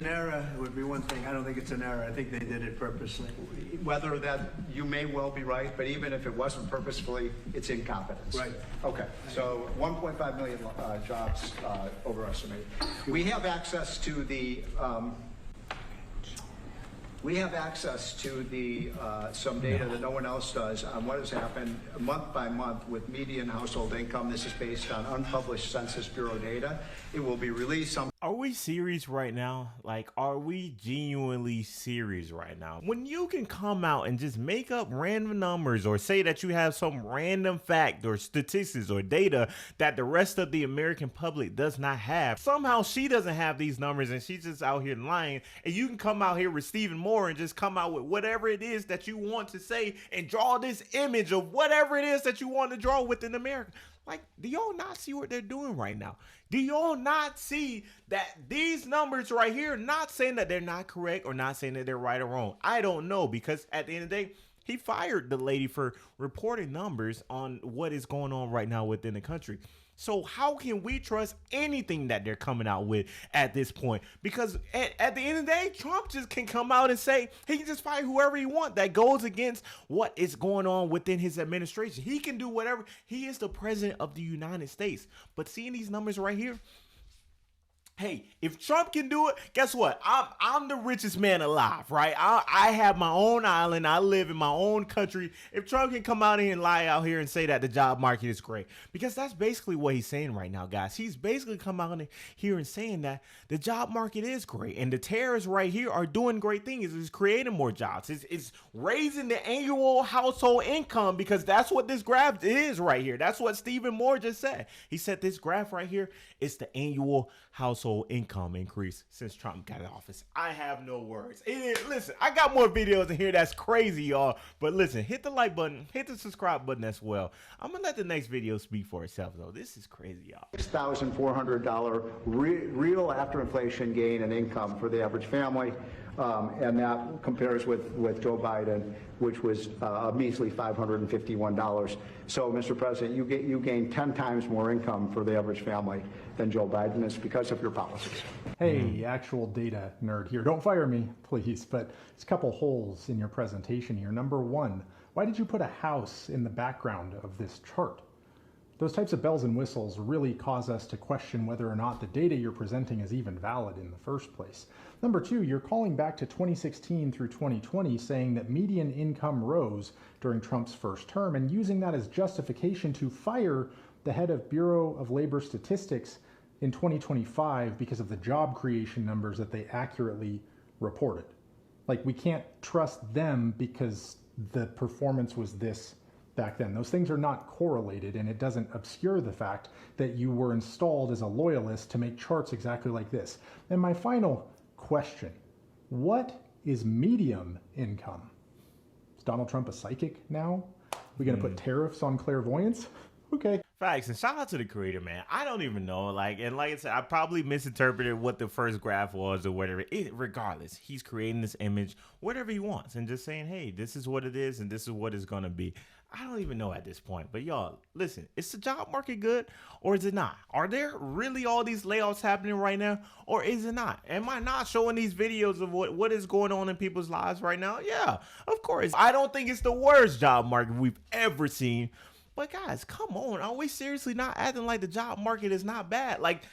an error, it would be one thing. I don't think it's an error. I think they did it purposely. Whether that, you may well be right, but even if it wasn't purposefully, it's incompetence. Right. Okay, so 1.5 million jobs overestimated. We have access to the some data that no one else does on what has happened month by month with median household income. This is based on unpublished Census Bureau data. It will be released some. Are we serious right now? Like, are we genuinely serious right now? When you can come out and just make up random numbers or say that you have some random fact or statistics or data that the rest of the American public does not have. Somehow she doesn't have these numbers and she's just out here lying, and you can come out here with Stephen Moore and just come out with whatever it is that you want to say and draw this image of whatever it is that you want to draw within America. Like, do y'all not see what they're doing right now? Do y'all not see that these numbers right here, not saying that they're not correct or not saying that they're right or wrong? I don't know, because at the end of the day, he fired the lady for reporting numbers on what is going on right now within the country. So how can we trust anything that they're coming out with at this point? Because at the end of the day, Trump just can come out and say he can just fire whoever he wants that goes against what is going on within his administration. He can do whatever. He is the president of the United States. But seeing these numbers right here, hey, if Trump can do it, guess what? I'm the richest man alive, right? I have my own island. I live in my own country. If Trump can come out here and lie out here and say that the job market is great, because that's basically what he's saying right now, guys. He's basically come out here and saying that the job market is great, and the tariffs right here are doing great things. It's creating more jobs. It's raising the annual household income, because that's what this graph is right here. That's what Stephen Moore just said. He said this graph right here is the annual household income increase since Trump got in office. I have no words. Listen, I got more videos in here that's crazy, y'all. But listen, hit the like button, hit the subscribe button as well. I'm gonna let the next video speak for itself, though. This is crazy, y'all. $6,400 real after inflation gain in income for the average family. And that compares with Joe Biden, which was a measly $551. So, Mr. President, you gain 10 times more income for the average family than Joe Biden. It's because of your policies. Hey, actual data nerd here. Don't fire me, please, but there's a couple holes in your presentation here. Number one, why did you put a house in the background of this chart? Those types of bells and whistles really cause us to question whether or not the data you're presenting is even valid in the first place. Number two, you're calling back to 2016 through 2020, saying that median income rose during Trump's first term and using that as justification to fire the head of Bureau of Labor Statistics in 2025 because of the job creation numbers that they accurately reported. Like, we can't trust them because the performance was this back then. Those things are not correlated, and it doesn't obscure the fact that you were installed as a loyalist to make charts exactly like this. And my final question, what is medium income? Is Donald Trump a psychic now? We gonna put tariffs on clairvoyance? Okay. Facts, and shout out to the creator, man. I don't even know. Like I said, I probably misinterpreted what the first graph was or whatever. Regardless, he's creating this image, whatever he wants, and just saying, hey, this is what it is, and this is what it's gonna be. I don't even know at this point. But y'all, listen, is the job market good or is it not? Are there really all these layoffs happening right now, or is it not? Am I not showing these videos of what is going on in people's lives right now? Yeah, of course. I don't think it's the worst job market we've ever seen. But guys, come on. Are we seriously not acting like the job market is not bad? Like,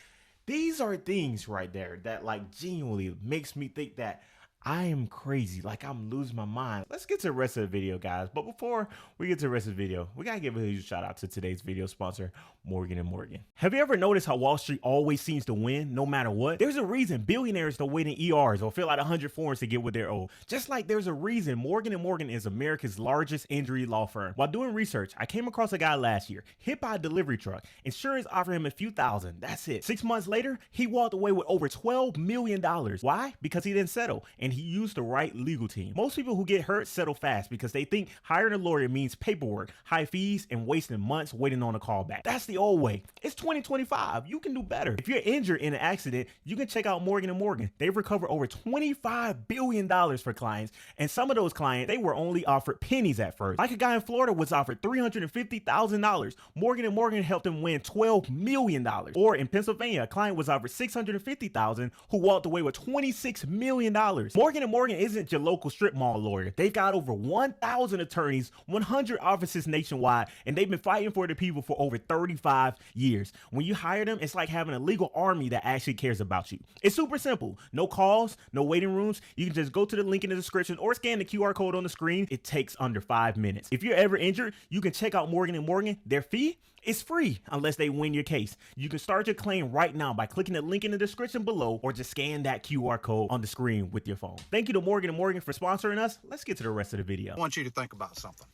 these are things right there that like genuinely makes me think that I am crazy, like I'm losing my mind. Let's get to the rest of the video, guys. But before we get to the rest of the video, we gotta give a huge shout out to today's video sponsor, Morgan & Morgan. Have you ever noticed how Wall Street always seems to win no matter what? There's a reason billionaires don't wait in ERs or fill out 100 forms to get what they're owed. Just like there's a reason Morgan & Morgan is America's largest injury law firm. While doing research, I came across a guy last year, hit by a delivery truck. Insurance offered him a few thousand, that's it. 6 months later, he walked away with over $12 million. Why? Because he didn't settle, and he used the right legal team. Most people who get hurt settle fast because they think hiring a lawyer means paperwork, high fees, and wasting months waiting on a callback. That's the old way. It's 2025. You can do better. If you're injured in an accident, you can check out Morgan & Morgan. They've recovered over $25 billion for clients, and some of those clients, they were only offered pennies at first. Like a guy in Florida was offered $350,000. Morgan & Morgan helped him win $12 million. Or in Pennsylvania, a client was offered $650,000 who walked away with $26 million. Morgan & Morgan isn't your local strip mall lawyer. They've got over 1,000 attorneys, 100 offices nationwide, and they've been fighting for the people for over 35 years. When you hire them, it's like having a legal army that actually cares about you. It's super simple. No calls, no waiting rooms. You can just go to the link in the description or scan the QR code on the screen. It takes under 5 minutes. If you're ever injured, you can check out Morgan & Morgan. Their fee is free unless they win your case. You can start your claim right now by clicking the link in the description below or just scan that QR code on the screen with your phone. Thank you to Morgan & Morgan for sponsoring us. Let's get to the rest of the video. I want you to think about something.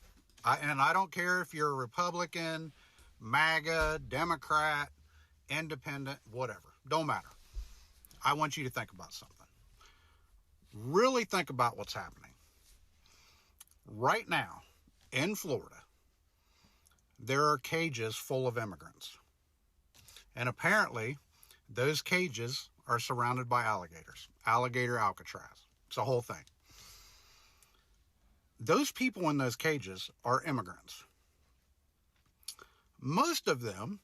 I don't care if you're a Republican, MAGA, Democrat, independent, whatever. Don't matter. I want you to think about something. Really think about what's happening. Right now, in Florida, there are cages full of immigrants. And apparently, those cages are surrounded by alligators. Alligator Alcatraz. It's a whole thing. Those people in those cages are immigrants. Most of them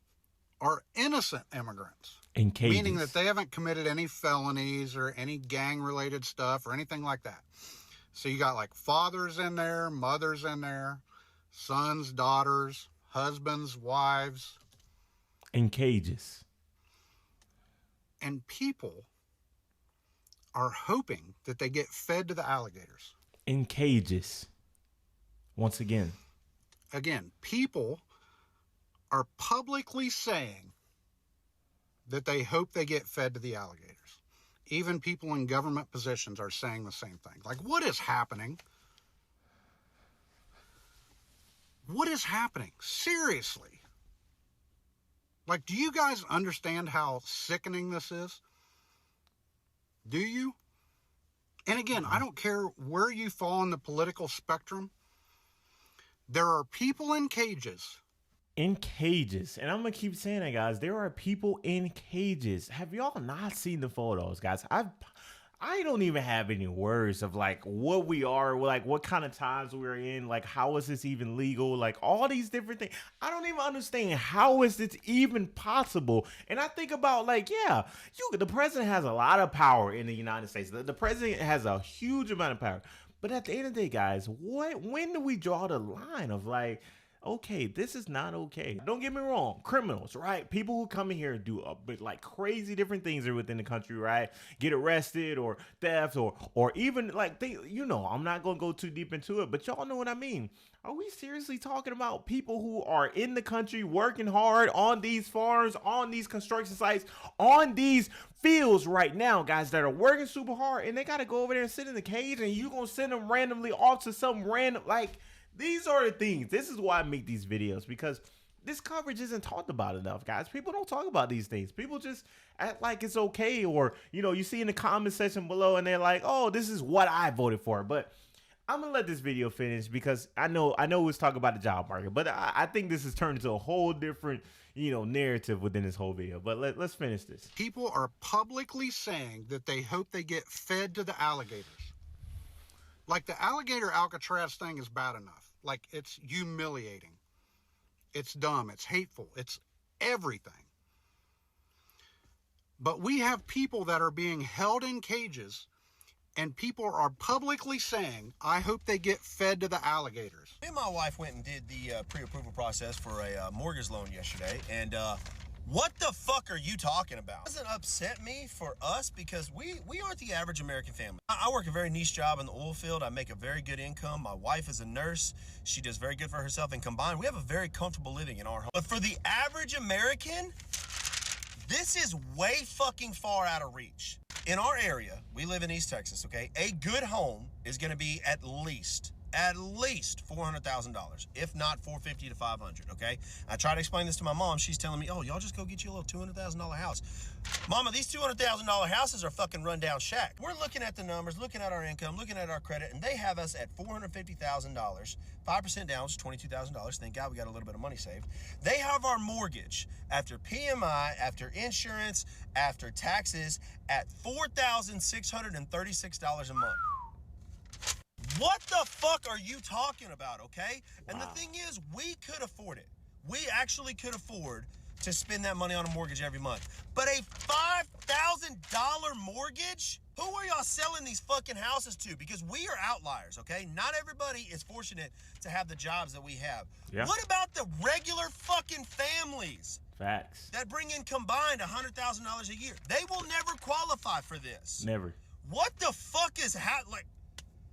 are innocent immigrants. In cages. Meaning that they haven't committed any felonies or any gang-related stuff or anything like that. So you got like fathers in there, mothers in there, sons, daughters, husbands, wives. In cages. And people are hoping that they get fed to the alligators. In cages. Once again. Again, people are publicly saying that they hope they get fed to the alligators. Even people in government positions are saying the same thing. Like, what is happening? What is happening? Seriously. Like, do you guys understand how sickening this is? Do you? And again, I don't care where you fall on the political spectrum. There are people in cages. In cages. And I'm going to keep saying that, guys. There are people in cages. Have y'all not seen the photos, guys? I don't even have any words of like what we are, like what kind of times we're in, like how is this even legal, like all these different things. I don't even understand how is this even possible. And I think about like, yeah, the president has a lot of power in the United States. The president has a huge amount of power. But at the end of the day, guys, when do we draw the line of like, okay, this is not okay. Don't get me wrong, criminals, right? People who come in here and do like crazy different things are within the country, right? Get arrested or theft or even like I'm not gonna go too deep into it, but y'all know what I mean. Are we seriously talking about people who are in the country working hard on these farms, on these construction sites, on these fields right now, guys, that are working super hard and they gotta go over there and sit in the cage and you gonna send them randomly off to some random, like, these are the things. This is why I make these videos, because this coverage isn't talked about enough, guys. People don't talk about these things. People just act like it's okay, or, you see in the comment section below and they're like, oh, this is what I voted for. But I'm going to let this video finish because I know we was talking about the job market, but I think this has turned into a whole different, narrative within this whole video. But let's finish this. People are publicly saying that they hope they get fed to the alligators. Like, the alligator Alcatraz thing is bad enough. Like, it's humiliating. It's dumb. It's hateful. It's everything. But we have people that are being held in cages, and people are publicly saying, I hope they get fed to the alligators. Me and my wife went and did the pre-approval process for a mortgage loan yesterday, and what the fuck are you talking about? It doesn't upset me for us because we aren't the average American family. I work a very niche job in the oil field. I make a very good income. My wife is a nurse. She does very good for herself, and combined, we have a very comfortable living in our home. But for the average American, this is way fucking far out of reach. In our area, we live in East Texas, okay? A good home is gonna be at least at least $400,000, if not $450 to $500. Okay. I try to explain this to my mom. She's telling me, "Oh, y'all just go get you a little $200,000 house." Mama, these $200,000 houses are fucking rundown shack. We're looking at the numbers, looking at our income, looking at our credit, and they have us at $450,000, 5% down, which is $22,000. Thank God we got a little bit of money saved. They have our mortgage after PMI, after insurance, after taxes at $4,636 a month. What the fuck are you talking about, okay? And the thing is, we could afford it. We actually could afford to spend that money on a mortgage every month. But a $5,000 mortgage? Who are y'all selling these fucking houses to? Because we are outliers, okay? Not everybody is fortunate to have the jobs that we have. Yeah. What about the regular fucking families? Facts. That bring in combined $100,000 a year? They will never qualify for this. Never. What the fuck is like?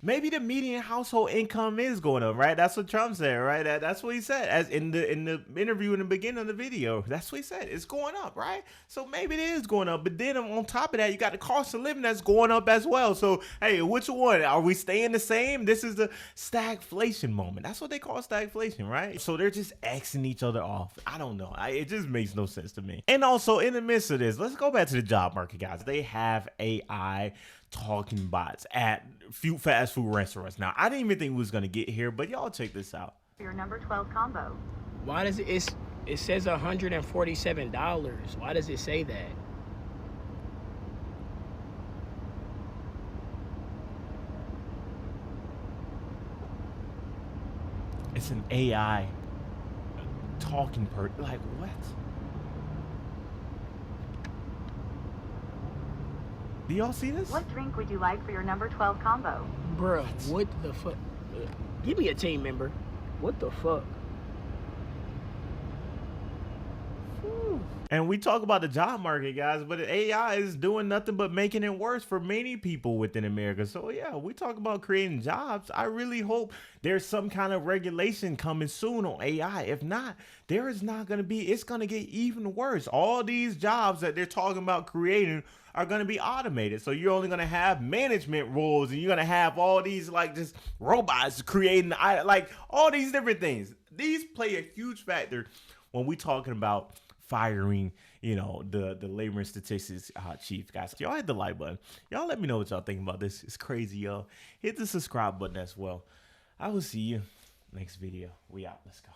Maybe the median household income is going up, right? That's what Trump said, right? That's what he said as in the interview in the beginning of the video. That's what he said. It's going up, right? So maybe it is going up. But then on top of that, you got the cost of living that's going up as well. So, hey, which one? Are we staying the same? This is the stagflation moment. That's what they call stagflation, right? So they're just Xing each other off. I don't know. It just makes no sense to me. And also, in the midst of this, let's go back to the job market, guys. They have AI talking bots at few fast food restaurants. Now, I didn't even think we was gonna get here, but y'all check this out. Your number 12 combo. Why does it says $147? Why does it say that? It's an AI talking like what? Do y'all see this? What drink would you like for your number 12 combo? Bruh, what the fuck? Give me a team member. What the fuck? And we talk about the job market, guys, but AI is doing nothing but making it worse for many people within America. So yeah, we talk about creating jobs. I really hope there's some kind of regulation coming soon on AI. If not, there is not going to be, it's going to get even worse. All these jobs that they're talking about creating are going to be automated. So you're only going to have management roles and you're going to have all these like just robots creating like all these different things. These play a huge factor when we talking about firing, you know, the labor and statistics chief, guys. Y'all hit the like button. Y'all let me know what y'all think about this. It's crazy, y'all. Hit the subscribe button as well. I will see you next video. We out. Let's go.